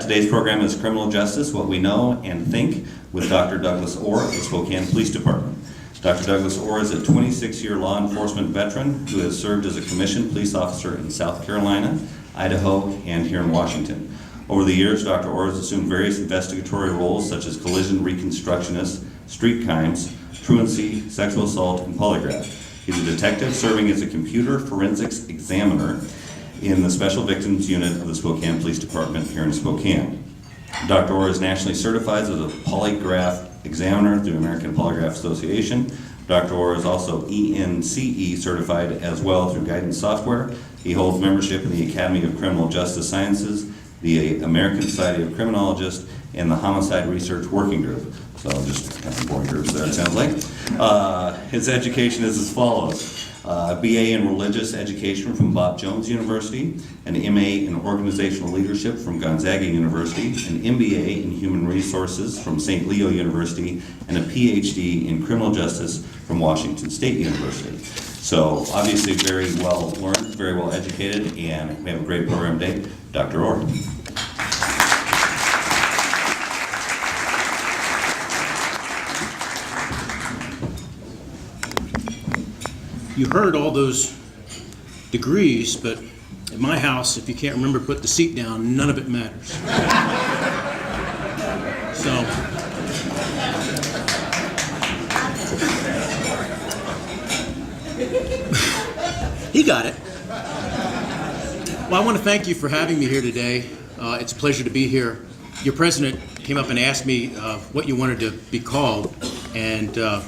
Today's program is Criminal Justice, What We Know and Think, with Dr. Douglas Orr of the Spokane Police Department. Dr. Douglas Orr is a 26-year law enforcement veteran who has served as a commissioned police officer in South Carolina, Idaho, and here in Washington. Over the years, Dr. Orr has assumed various investigatory roles such as collision reconstructionist, street crimes, truancy, sexual assault, and polygraph. He's a detective serving as a computer forensics examiner in the Special Victims Unit of the Spokane Police Department here in Spokane. Dr. Orr is nationally certified as a polygraph examiner through American Polygraph Association. Dr. Orr is also ENCE certified as well through Guidance Software. He holds membership in the Academy of Criminal Justice Sciences, the American Society of Criminologists, and the Homicide Research Working Group. So just kind of boring groups there, it sounds like. His education is as follows. BA in Religious Education from Bob Jones University, an MA in Organizational Leadership from Gonzaga University, an MBA in Human Resources from St. Leo University, and a Ph.D. in Criminal Justice from Washington State University. So obviously very well learned, very well educated, and we have a great program today. Dr. Orr. You heard all those degrees, but at my house, if you can't remember to put the seat down, none of it matters. So, he got it. Well, I want to thank you for having me here today. It's a pleasure to be here. Your president came up and asked me what you wanted to be called, and at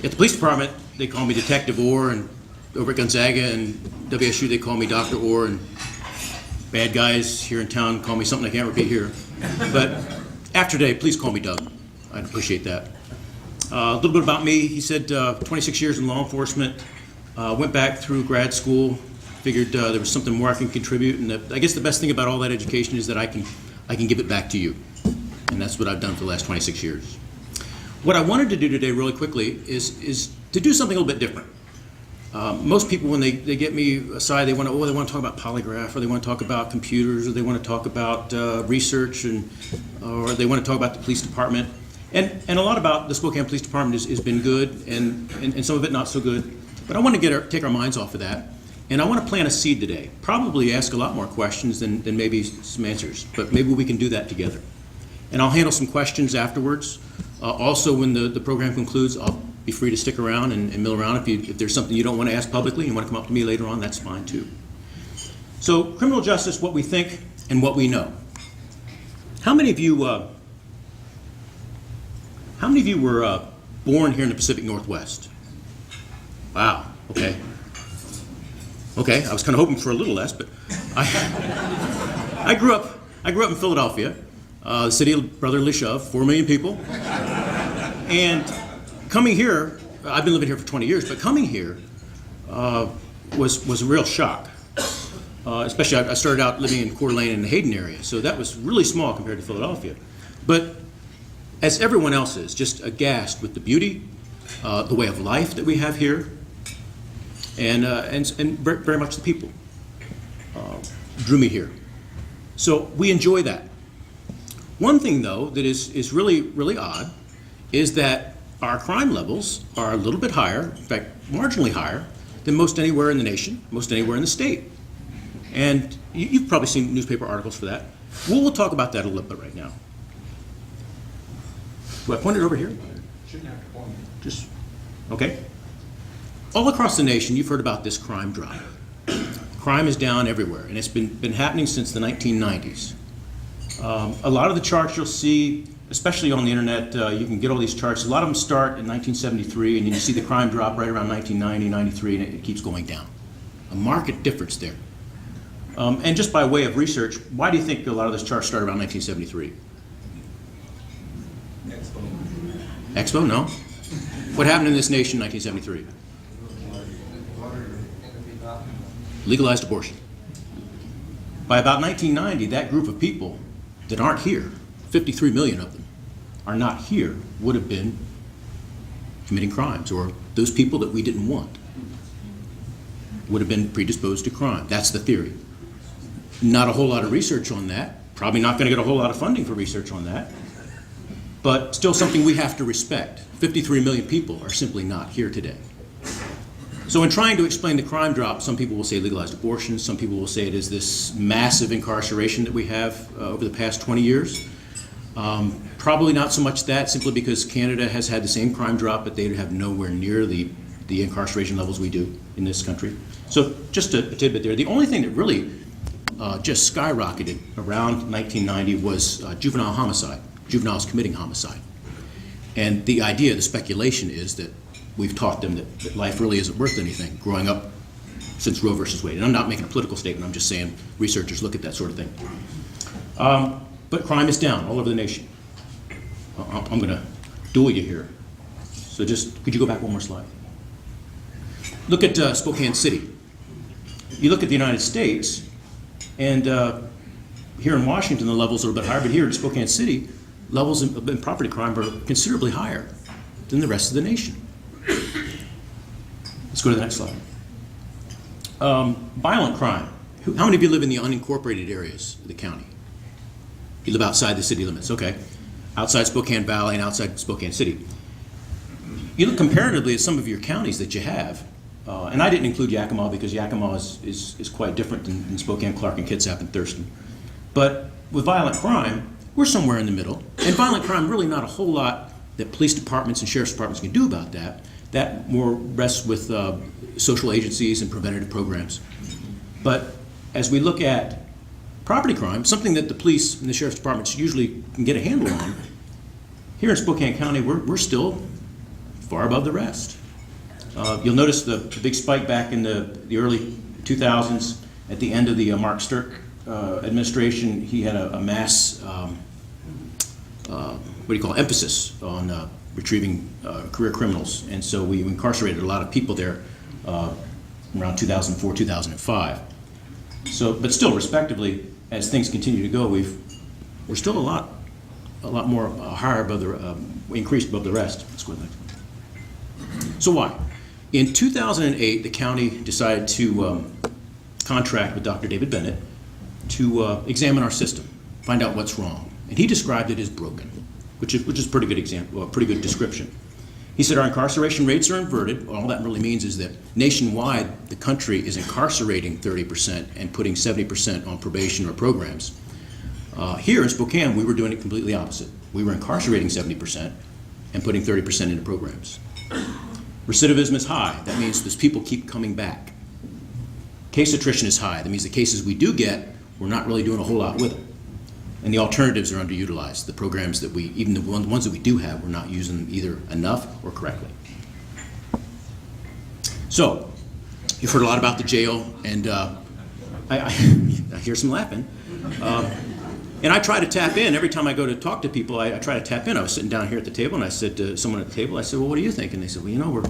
the police department, they call me Detective Orr, and over at Gonzaga and WSU they call me Dr. Orr, and bad guys here in town call me something I can't repeat here. But after today, please call me Doug. I'd appreciate that. A little bit about me. He said 26 years in law enforcement, went back through grad school, figured there was something more I can contribute, and I guess the best thing about all that education is that I can give it back to you. And that's what I've done for the last 26 years. What I wanted to do today really quickly is to do something a little bit different. Most people, when they get me aside, they want to talk about polygraph, or they want to talk about computers, or they want to talk about research, or they want to talk about the police department. And a lot about the Spokane Police Department has been good, and some of it not so good. But I want to take our minds off of that, and I want to plant a seed today. Probably ask a lot more questions than maybe some answers, but maybe we can do that together. And I'll handle some questions afterwards. Also, when the program concludes, I'll be free to stick around and mill around. If there's something you don't want to ask publicly and you want to come up to me later on, that's fine too. So, criminal justice, what we think and what we know. How many of you were born here in the Pacific Northwest? Wow. Okay. Okay. I was kind of hoping for a little less, but I grew up in Philadelphia. The city of brotherly shove, 4 million people. And coming here, I've been living here for 20 years, but coming here was a real shock. Especially, I started out living in Coeur d'Alene in the Hayden area, so that was really small compared to Philadelphia. But as everyone else is, just aghast with the beauty, the way of life that we have here, and very much the people drew me here. So we enjoy that. One thing, though, that is really, really odd is that our crime levels are a little bit higher, in fact, marginally higher, than most anywhere in the nation, most anywhere in the state. And you've probably seen newspaper articles for that. We'll talk about that a little bit right now. Do I point it over here? Shouldn't have to point it. Just, okay. All across the nation, you've heard about this crime drop. Crime is down everywhere, and it's been happening since the 1990s. A lot of the charts you'll see, especially on the internet, you can get all these charts. A lot of them start in 1973, and you see the crime drop right around 1990, 93, and it keeps going down. A marked difference there. And just by way of research, why do you think a lot of those charts start around 1973? Expo? No. What happened in this nation in 1973? Legalized abortion. By about 1990, that group of people that aren't here, 53 million of them, are not here, would have been committing crimes, or those people that we didn't want would have been predisposed to crime. That's the theory. Not a whole lot of research on that, Probably not going to get a whole lot of funding for research on that, but still something we have to respect. 53 million people are simply not here today. So in trying to explain the crime drop, some people will say legalized abortion, some people will say it is this massive incarceration that we have over the past 20 years. Probably not so much that, simply because Canada has had the same crime drop, but they have nowhere near the incarceration levels we do in this country. So just a tidbit there. The only thing that really just skyrocketed around 1990 was juvenile homicide, juveniles committing homicide. And the idea, the speculation is that we've taught them that life really isn't worth anything growing up since Roe versus Wade. And I'm not making a political statement, I'm just saying researchers look at that sort of thing. But crime is down all over the nation. I'm going to duel you here. So just, could you go back one more slide? Look at Spokane City. You look at the United States, and here in Washington the levels are a little bit higher, but here in Spokane City, levels in property crime are considerably higher than the rest of the nation. Let's go to the next slide. Violent crime. How many of you live in the unincorporated areas of the county? You live outside the city limits, okay. Outside Spokane Valley and outside Spokane City. You look comparatively at some of your counties that you have, and I didn't include Yakima because Yakima is quite different than Spokane, Clark, and Kitsap, and Thurston. But with violent crime, we're somewhere in the middle. And violent crime, really not a whole lot that police departments and sheriff's departments can do about that. That more rests with social agencies and preventative programs. But as we look at property crime, something that the police and the sheriff's departments usually can get a handle on, here in Spokane County, we're still far above the rest. You'll notice the big spike back in the early 2000s at the end of the Mark Stirk administration. He had a mass, emphasis on retrieving career criminals. And so we incarcerated a lot of people there around 2004, 2005. So, but still, respectively, as things continue to go, we're still a lot more higher above the, increased above the rest. Let's go to the next one. So why? In 2008, the county decided to contract with Dr. David Bennett to examine our system, find out what's wrong. And he described it as broken, which is a pretty good example, a pretty good description. He said our incarceration rates are inverted. All that really means is that nationwide, the country is incarcerating 30% and putting 70% on probation or programs. Here in Spokane, we were doing it completely opposite. We were incarcerating 70% and putting 30% into programs. Recidivism is high. That means those people keep coming back. Case attrition is high. That means the cases we do get, we're not really doing a whole lot with them. And the alternatives are underutilized. The programs that even the ones that we do have, we're not using them either enough or correctly. So, you've heard a lot about the jail, and I hear some laughing. And I try to tap in. Every time I go to talk to people, I try to tap in. I was sitting down here at the table, and I said to someone at the table, I said, well, what do you think? And they said, well, you know,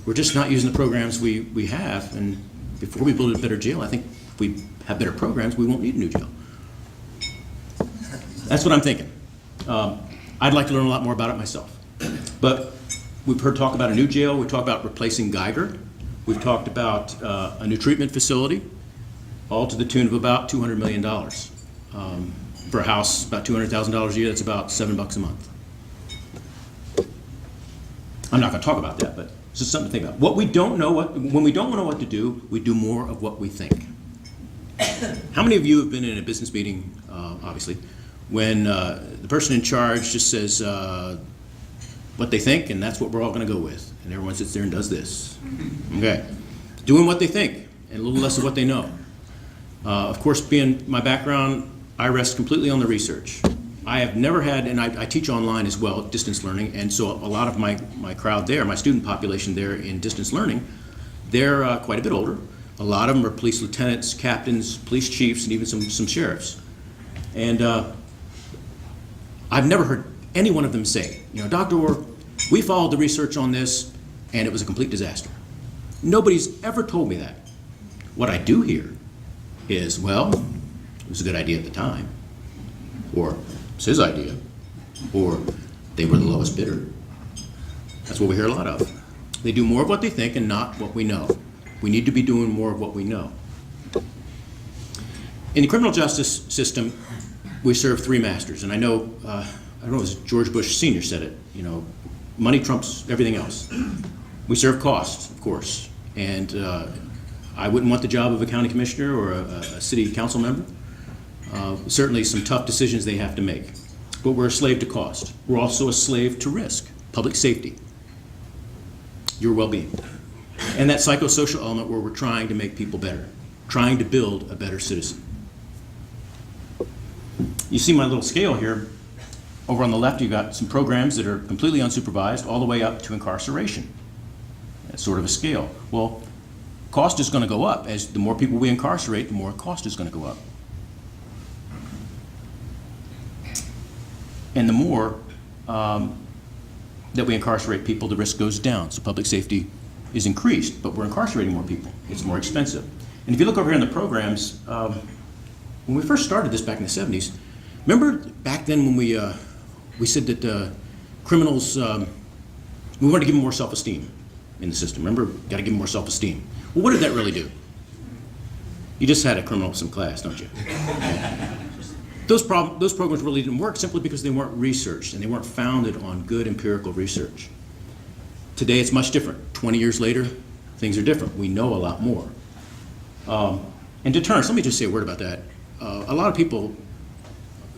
we're just not using the programs we have, and before we build a better jail, I think if we have better programs, we won't need a new jail. That's what I'm thinking. I'd like to learn a lot more about it myself. But we've heard talk about a new jail. We've talked about replacing Geiger. We've talked about a new treatment facility, all to the tune of about $200 million. For a house, about $200,000 a year, that's about $7 a month. I'm not going to talk about that, but it's just something to think about. When we don't know what to do, we do more of what we think. How many of you have been in a business meeting, obviously, when the person in charge just says what they think, and that's what we're all going to go with, and everyone sits there and does this? Okay. Doing what they think, and a little less of what they know. Of course, being my background, I rest completely on the research. I have never had, and I teach online as well, distance learning, and so a lot of my crowd there, my student population there in distance learning, they're quite a bit older. A lot of them are police lieutenants, captains, police chiefs, and even some sheriffs. And I've never heard any one of them say, you know, Dr. Orr, we followed the research on this, and it was a complete disaster. Nobody's ever told me that. What I do hear is, well, it was a good idea at the time, or it's his idea, or they were the lowest bidder. That's what we hear a lot of. They do more of what they think and not what we know. We need to be doing more of what we know. In the criminal justice system, we serve three masters, and I know, I don't know, it was George Bush Sr. said it, money trumps everything else. We serve costs, of course, and I wouldn't want the job of a county commissioner or a city council member. Certainly some tough decisions they have to make, but we're a slave to cost. We're also a slave to risk, public safety, your well-being, and that psychosocial element where we're trying to make people better, trying to build a better citizen. You see my little scale here. Over on the left, you've got some programs that are completely unsupervised all the way up to incarceration. That's sort of a scale. Well, cost is going to go up. As the more people we incarcerate, the more cost is going to go up. And the more that we incarcerate people, the risk goes down. So public safety is increased, but we're incarcerating more people. It's more expensive. And if you look over here in the programs, when we first started this back in the 70s, remember back then when we said that criminals, we wanted to give them more self-esteem in the system. Remember, got to give them more self-esteem. Well, what did that really do? You just had a criminal some class, don't you? Those programs really didn't work simply because they weren't researched and they weren't founded on good empirical research. Today it's much different. 20 years later, things are different. We know a lot more. And deterrence, let me just say a word about that. A lot of people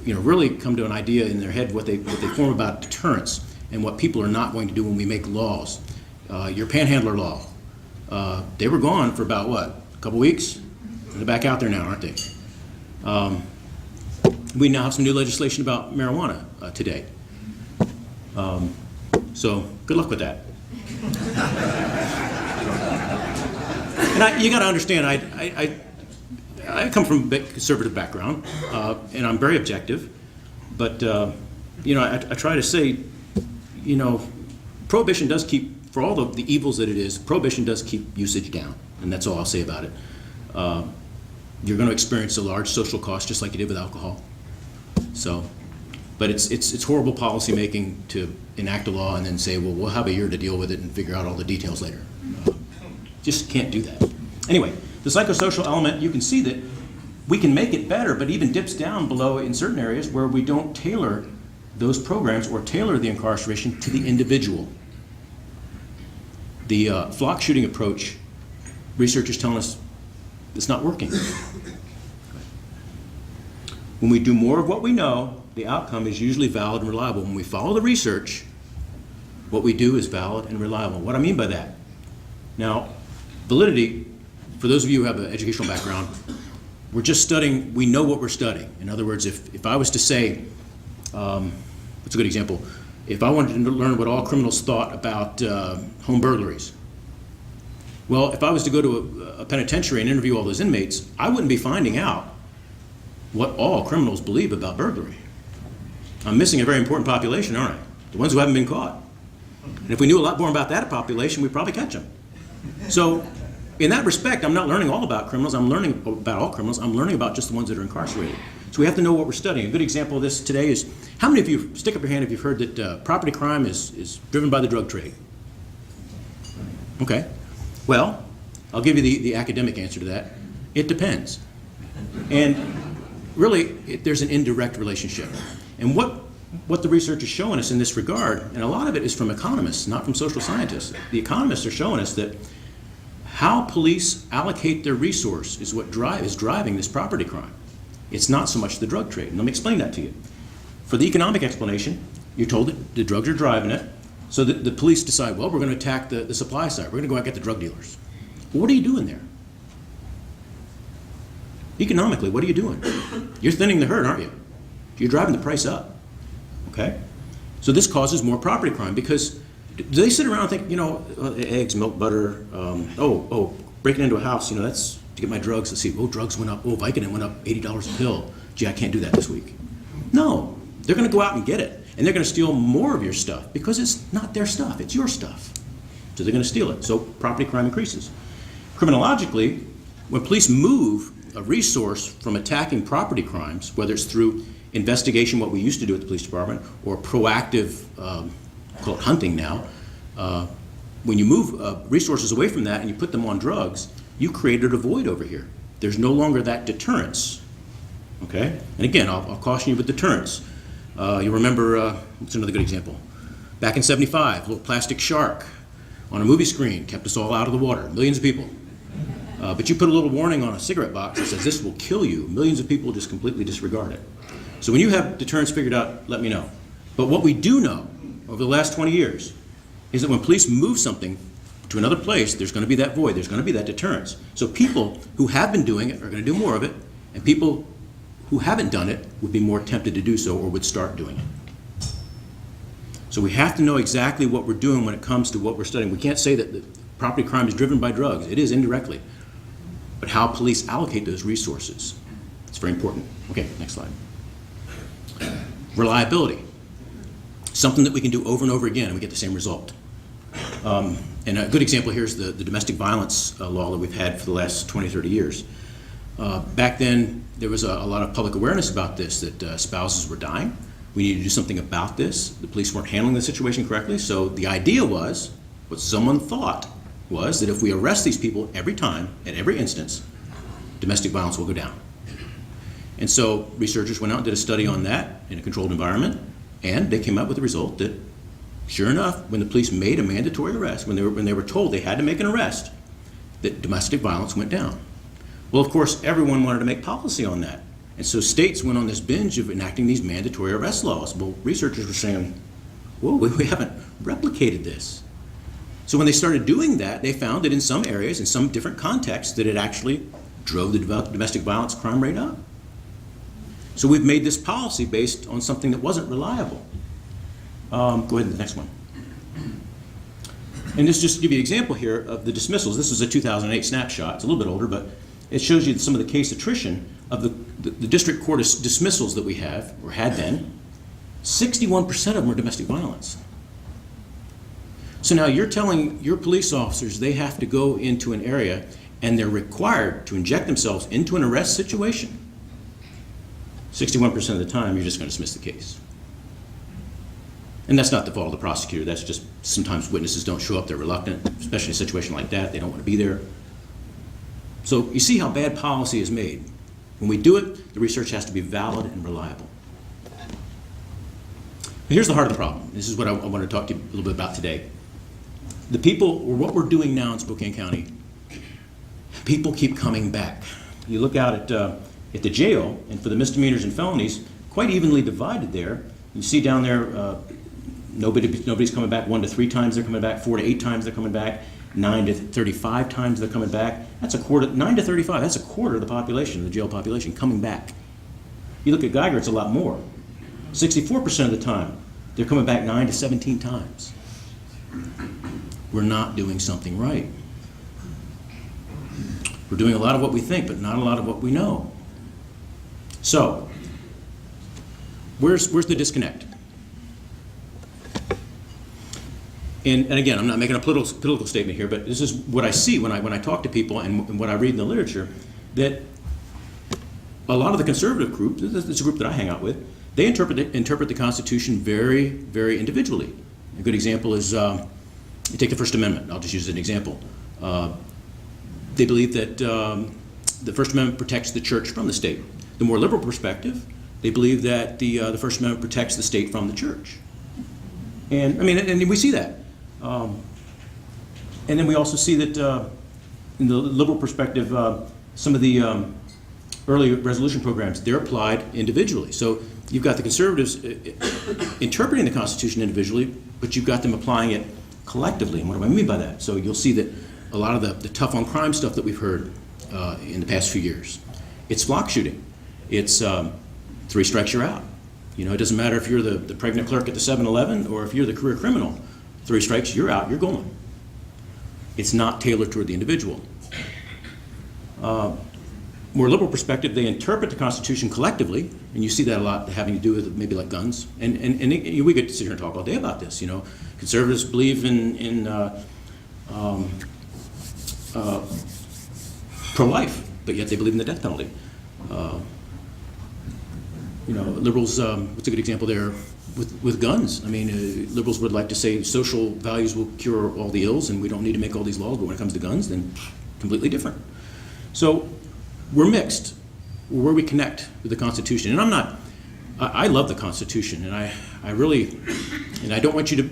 really come to an idea in their head what they form about deterrence and what people are not going to do when we make laws. Your panhandler law, they were gone for about what, a couple weeks? They're back out there now, aren't they? We now have some new legislation about marijuana today. So good luck with that. And you got to understand, I come from a conservative background, and I'm very objective. But I try to say, prohibition does keep, for all the evils that it is, prohibition does keep usage down, and that's all I'll say about it. You're going to experience a large social cost, just like you did with alcohol. So, but it's horrible policy making to enact a law and then say, well, we'll have a year to deal with it and figure out all the details later. Just can't do that. Anyway, the psychosocial element, you can see that we can make it better, but even dips down below in certain areas where we don't tailor those programs or tailor the incarceration to the individual. The flock shooting approach, researchers telling us it's not working. When we do more of what we know, the outcome is usually valid and reliable. When we follow the research, what we do is valid and reliable. What I mean by that? Now, validity, for those of you who have an educational background, we're just studying, we know what we're studying. In other words, if I was to say, what's a good example? If I wanted to learn what all criminals thought about home burglaries, well, if I was to go to a penitentiary and interview all those inmates, I wouldn't be finding out what all criminals believe about burglary. I'm missing a very important population, aren't I? The ones who haven't been caught. And if we knew a lot more about that population, we'd probably catch them. So in that respect, I'm not learning all about criminals. I'm learning about all criminals. I'm learning about just the ones that are incarcerated. So we have to know what we're studying. A good example of this today is, how many of you, stick up your hand if you've heard that property crime is driven by the drug trade? Okay. Well, I'll give you the academic answer to that. It depends. And really, there's an indirect relationship. And what the research is showing us in this regard, and a lot of it is from economists, not from social scientists. The economists are showing us that how police allocate their resource is what is driving this property crime. It's not so much the drug trade. And let me explain that to you. For the economic explanation, you're told that the drugs are driving it, so that the police decide, well, we're going to attack the supply side. We're going to go out and get the drug dealers. Well, what are you doing there? Economically, what are you doing? You're thinning the herd, aren't you? You're driving the price up. Okay? So this causes more property crime because do they sit around and think, eggs, milk, butter, breaking into a house, that's to get my drugs. Let's see, drugs went up. Vicodin went up $80 a pill. Gee, I can't do that this week. No, they're going to go out and get it. And they're going to steal more of your stuff because it's not their stuff, it's your stuff. So they're going to steal it. So property crime increases. Criminologically, when police move a resource from attacking property crimes, whether it's through investigation, what we used to do at the police department, or proactive, call it hunting now, when you move resources away from that and you put them on drugs, you created a void over here. There's no longer that deterrence. Okay? And again, I'll caution you with deterrence. You remember, what's another good example? Back in '75, a little plastic shark on a movie screen kept us all out of the water, millions of people. But you put a little warning on a cigarette box that says this will kill you. Millions of people just completely disregard it. So when you have deterrence figured out, let me know. But what we do know over the last 20 years is that when police move something to another place, there's going to be that void, there's going to be that deterrence. So people who have been doing it are going to do more of it, and people who haven't done it would be more tempted to do so or would start doing it. So we have to know exactly what we're doing when it comes to what we're studying. We can't say that the property crime is driven by drugs. It is indirectly. But how police allocate those resources, it's very important. Okay, next slide. Reliability. Something that we can do over and over again and we get the same result. And a good example here is the domestic violence law that we've had for the last 20, 30 years. Back then, there was a lot of public awareness about this, that spouses were dying. We needed to do something about this. The police weren't handling the situation correctly, so the idea was, what someone thought was, that if we arrest these people every time, at every instance, domestic violence will go down. And so researchers went out and did a study on that in a controlled environment, and they came up with the result that, sure enough, when the police made a mandatory arrest, when they were told they had to make an arrest, that domestic violence went down. Well, of course, everyone wanted to make policy on that. And so states went on this binge of enacting these mandatory arrest laws. Well, researchers were saying, whoa, we haven't replicated this. So when they started doing that, they found that in some areas, in some different contexts, that it actually drove the domestic violence crime rate up. So we've made this policy based on something that wasn't reliable. Go ahead to the next one. And this just to give you an example here of the dismissals. This is a 2008 snapshot. It's a little bit older, but it shows you some of the case attrition of the district court dismissals that we have, or had then. 61% of them are domestic violence. So now you're telling your police officers they have to go into an area and they're required to inject themselves into an arrest situation. 61% of the time, you're just going to dismiss the case. And that's not the fault of the prosecutor. That's just sometimes witnesses don't show up. They're reluctant, especially in a situation like that. They don't want to be there. So you see how bad policy is made. When we do it, the research has to be valid and reliable. Here's the heart of the problem. This is what I want to talk to you a little bit about today. The people, or what we're doing now in Spokane County, people keep coming back. You look out at the jail, and for the misdemeanors and felonies, quite evenly divided there. You see down there, nobody's coming back 1 to 3 times they're coming back, 4 to 8 times they're coming back, 9 to 35 times they're coming back. That's a quarter, 9 to 35, that's a quarter of the population, the jail population, coming back. You look at Geiger, it's a lot more. 64% of the time, they're coming back 9 to 17 times. We're not doing something right. We're doing a lot of what we think, but not a lot of what we know. So, where's the disconnect? And again, I'm not making a political statement here, but this is what I see when I talk to people and what I read in the literature, that a lot of the conservative groups, this is a group that I hang out with, they interpret the Constitution very, very individually. A good example is, you take the First Amendment. I'll just use it as an example. They believe that the First Amendment protects the church from the state. The more liberal perspective, they believe that the First Amendment protects the state from the church. And I mean, and we see that. And then we also see that in the liberal perspective, some of the early resolution programs, they're applied individually. So you've got the conservatives interpreting the Constitution individually, but you've got them applying it collectively. And what do I mean by that? So you'll see that a lot of the tough on crime stuff that we've heard in the past few years, it's flock shooting. It's 3 strikes, you're out. You know, it doesn't matter if you're the pregnant clerk at the 7-Eleven or if you're the career criminal. 3 strikes, you're out, you're going. It's not tailored toward the individual. More liberal perspective, they interpret the Constitution collectively, and you see that a lot having to do with maybe like guns. And we could sit here and talk all day about this. You know, conservatives believe in pro-life, but yet they believe in the death penalty. You know, liberals, what's a good example there with guns? I mean, liberals would like to say social values will cure all the ills and we don't need to make all these laws, but when it comes to guns, then completely different. So we're mixed. where we connect with the Constitution. And I love the Constitution, and I really, and I don't want you to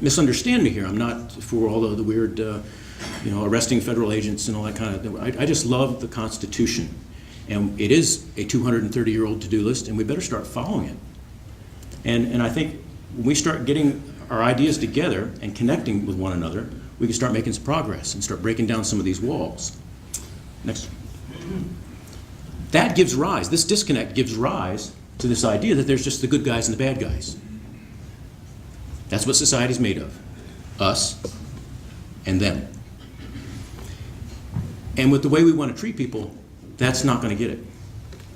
misunderstand me here. I'm not for all of the weird, arresting federal agents and all that kind of thing. I just love the Constitution. And it is a 230-year-old to-do list, and we better start following it. And I think when we start getting our ideas together and connecting with one another, we can start making some progress and start breaking down some of these walls. Next. That gives rise, this disconnect gives rise to this idea that there's just the good guys and the bad guys. That's what society's made of. Us and them. And with the way we want to treat people, that's not going to get it.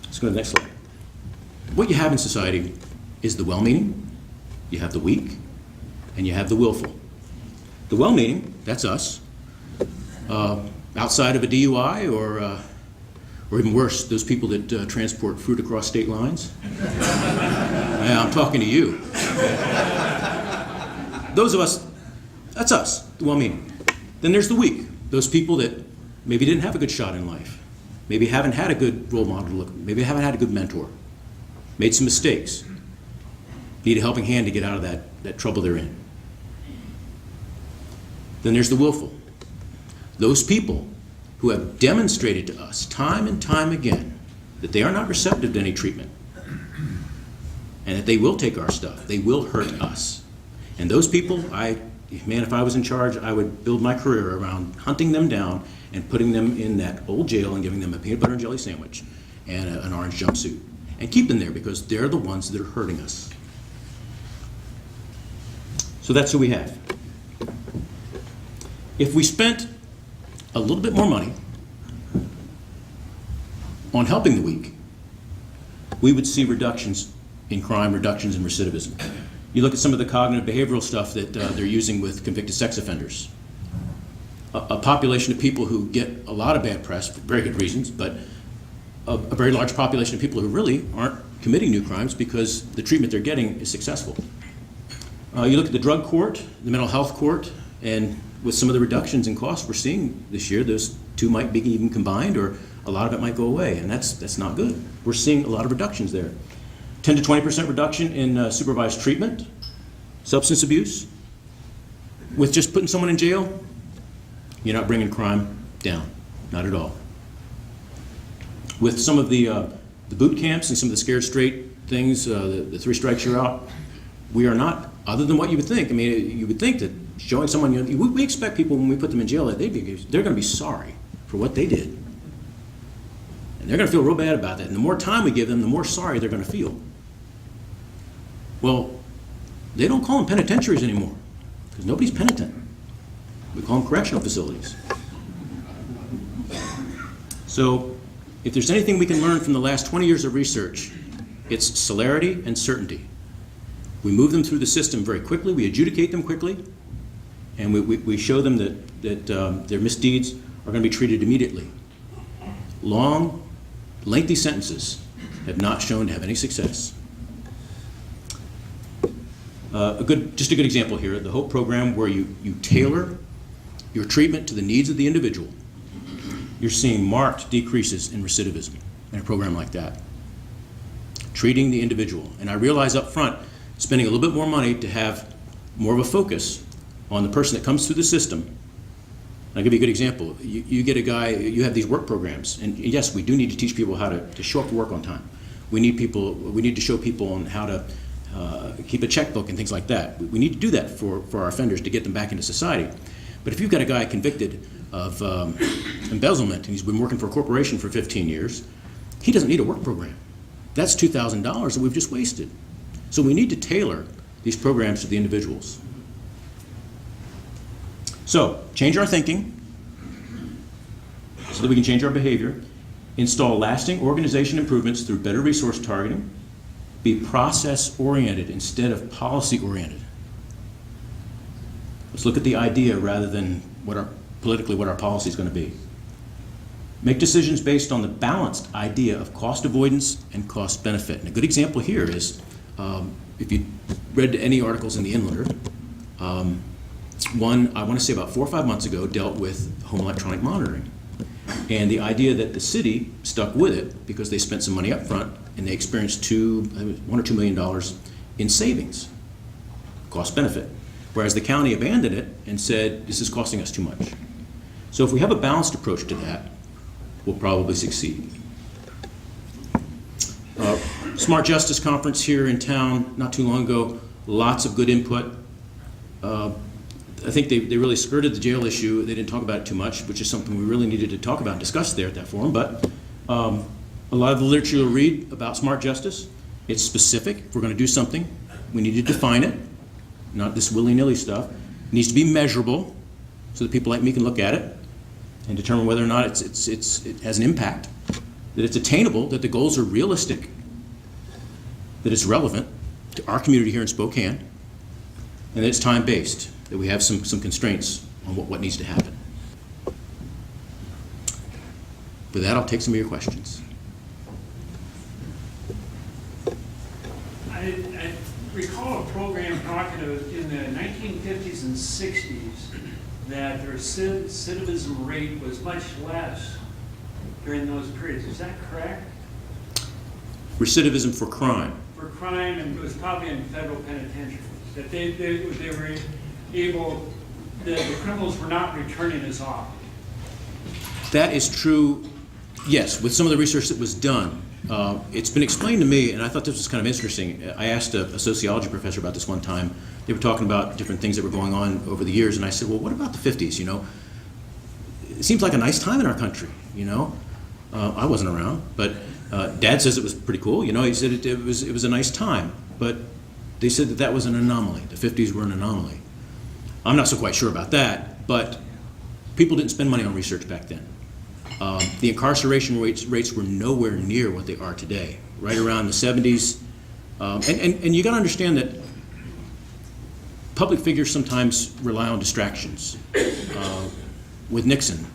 Let's go to the next slide. What you have in society is the well-meaning, you have the weak, and you have the willful. The well-meaning, that's us. Outside of a DUI or even worse, those people that transport fruit across state lines. Yeah, I'm talking to you. Those of us, that's us, the well-meaning. Then there's the weak, those people that maybe didn't have a good shot in life, maybe haven't had a good role model to look, maybe haven't had a good mentor, made some mistakes, need a helping hand to get out of that trouble they're in. Then there's the willful, those people who have demonstrated to us time and time again that they are not receptive to any treatment and that they will take our stuff, they will hurt us. And those people, if I was in charge, I would build my career around hunting them down and putting them in that old jail and giving them a peanut butter and jelly sandwich and an orange jumpsuit. And keep them there because they're the ones that are hurting us. So that's who we have. If we spent a little bit more money on helping the weak, we would see reductions in crime, reductions in recidivism. You look at some of the cognitive behavioral stuff that they're using with convicted sex offenders. A population of people who get a lot of bad press for very good reasons, but a very large population of people who really aren't committing new crimes because the treatment they're getting is successful. You look at the drug court, the mental health court, and with some of the reductions in costs we're seeing this year, those two might be even combined or a lot of it might go away, and that's not good. We're seeing a lot of reductions there. 10 to 20% reduction in supervised treatment, substance abuse. With just putting someone in jail, you're not bringing crime down, not at all. With some of the boot camps and some of the scared straight things, the 3 strikes you're out, we are not, other than what you would think. I mean, you would think that showing someone, we expect people when we put them in jail that they're going to be sorry for what they did. And they're going to feel real bad about that. And the more time we give them, the more sorry they're going to feel. Well, they don't call them penitentiaries anymore because nobody's penitent. We call them correctional facilities. So if there's anything we can learn from the last 20 years of research, it's celerity and certainty. We move them through the system very quickly, we adjudicate them quickly, and we show them that their misdeeds are going to be treated immediately. Long, lengthy sentences have not shown to have any success. Just a good example here, the HOPE program where you tailor your treatment to the needs of the individual. You're seeing marked decreases in recidivism in a program like that. Treating the individual. And I realize up front, spending a little bit more money to have more of a focus on the person that comes through the system. I'll give you a good example. You get a guy, you have these work programs, and yes, we do need to teach people how to show up to work on time. We need to show people on how to keep a checkbook and things like that. We need to do that for our offenders to get them back into society. But if you've got a guy convicted of embezzlement and he's been working for a corporation for 15 years, he doesn't need a work program. That's $2,000 that we've just wasted. So we need to tailor these programs to the individuals. So, change our thinking so that we can change our behavior. Install lasting organization improvements through better resource targeting. Be process-oriented instead of policy-oriented. Let's look at the idea rather than politically what our policy is going to be. Make decisions based on the balanced idea of cost avoidance and cost benefit. And a good example here is, if you read any articles in the Inlander, one, I want to say about 4 or 5 months ago, dealt with home electronic monitoring. And the idea that the city stuck with it because they spent some money up front and they experienced $1 or $2 million in savings, cost benefit. Whereas the county abandoned it and said, this is costing us too much. So if we have a balanced approach to that, we'll probably succeed. Smart Justice Conference here in town not too long ago, lots of good input. I think they really skirted the jail issue. They didn't talk about it too much, which is something we really needed to talk about and discuss there at that forum. But a lot of the literature you'll read about smart justice, it's specific. If we're going to do something, we need to define it, not this willy-nilly stuff. It needs to be measurable so that people like me can look at it and determine whether or not it has an impact, that it's attainable, that the goals are realistic, that it's relevant to our community here in Spokane, and that it's time-based, that we have some constraints on what needs to happen. With that, I'll take some of your questions. I recall a program talking in the 1950s and 60s that their recidivism rate was much less during those periods. Is that correct? Recidivism for crime. For crime, and it was probably in federal penitentiaries, that they were able, the criminals were not returning as often. That is true, yes, with some of the research that was done. It's been explained to me, and I thought this was kind of interesting. I asked a sociology professor about this one time. They were talking about different things that were going on over the years, and I said, well, what about the 50s, you know? It seems like a nice time in our country, you know? I wasn't around, but Dad says it was pretty cool, you know? He said it was a nice time, but they said that was an anomaly. The 50s were an anomaly. I'm not so quite sure about that, but people didn't spend money on research back then. The incarceration rates were nowhere near what they are today, right around the 70s. And you got to understand that public figures sometimes rely on distractions. With Nixon,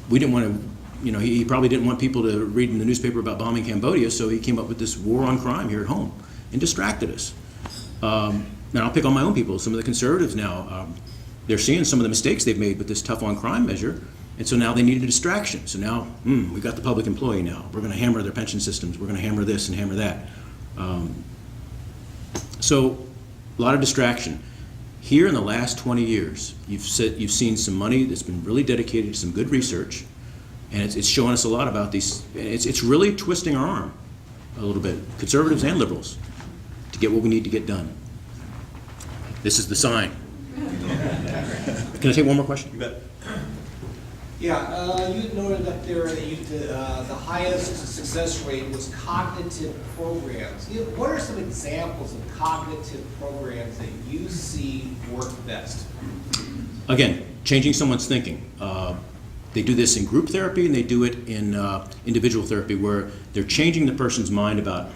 we didn't want to, you know, he probably didn't want people to read in the newspaper about bombing Cambodia, so he came up with this war on crime here at home and distracted us. Now, I'll pick on my own people. Some of the conservatives now, they're seeing some of the mistakes they've made with this tough on crime measure, and so now they need a distraction. So now, we've got the public employee now. We're going to hammer their pension systems. We're going to hammer this and hammer that. So a lot of distraction. Here in the last 20 years, you've seen some money that's been really dedicated to some good research, and it's showing us a lot about these. It's really twisting our arm a little bit, conservatives and liberals, to get what we need to get done. This is the sign. Can I take one more question? You bet. Yeah, you noted that the highest success rate was cognitive programs. What are some examples of cognitive programs that you see work best? Again, changing someone's thinking. They do this in group therapy and they do it in individual therapy where they're changing the person's mind about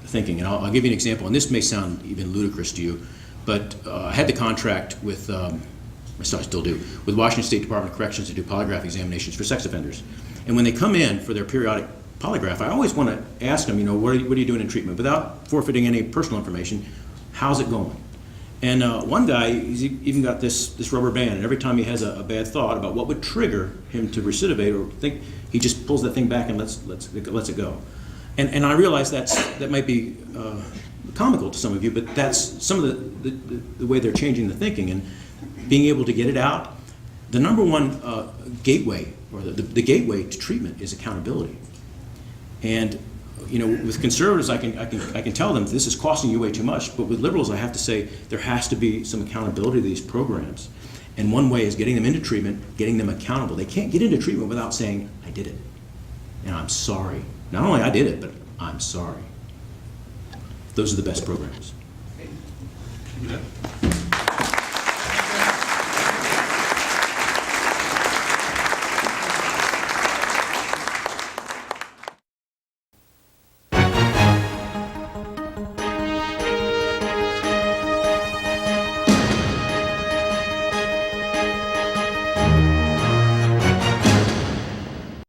thinking. And I'll give you an example, and this may sound even ludicrous to you, but I had the contract with, I still do, with Washington State Department of Corrections to do polygraph examinations for sex offenders. And when they come in for their periodic polygraph, I always want to ask them, you know, what are you doing in treatment? Without forfeiting any personal information, how's it going? And one guy, he's even got this rubber band, and every time he has a bad thought about what would trigger him to recidivate or think, he just pulls that thing back and lets it go. And I realize that might be comical to some of you, but that's some of the way they're changing the thinking and being able to get it out. The number one gateway, or the gateway to treatment, is accountability. And you know, with conservatives, I can tell them this is costing you way too much, but with liberals, I have to say there has to be some accountability to these programs. And one way is getting them into treatment, getting them accountable. They can't get into treatment without saying, I did it, and I'm sorry. Not only I did it, but I'm sorry. Those are the best programs. You bet.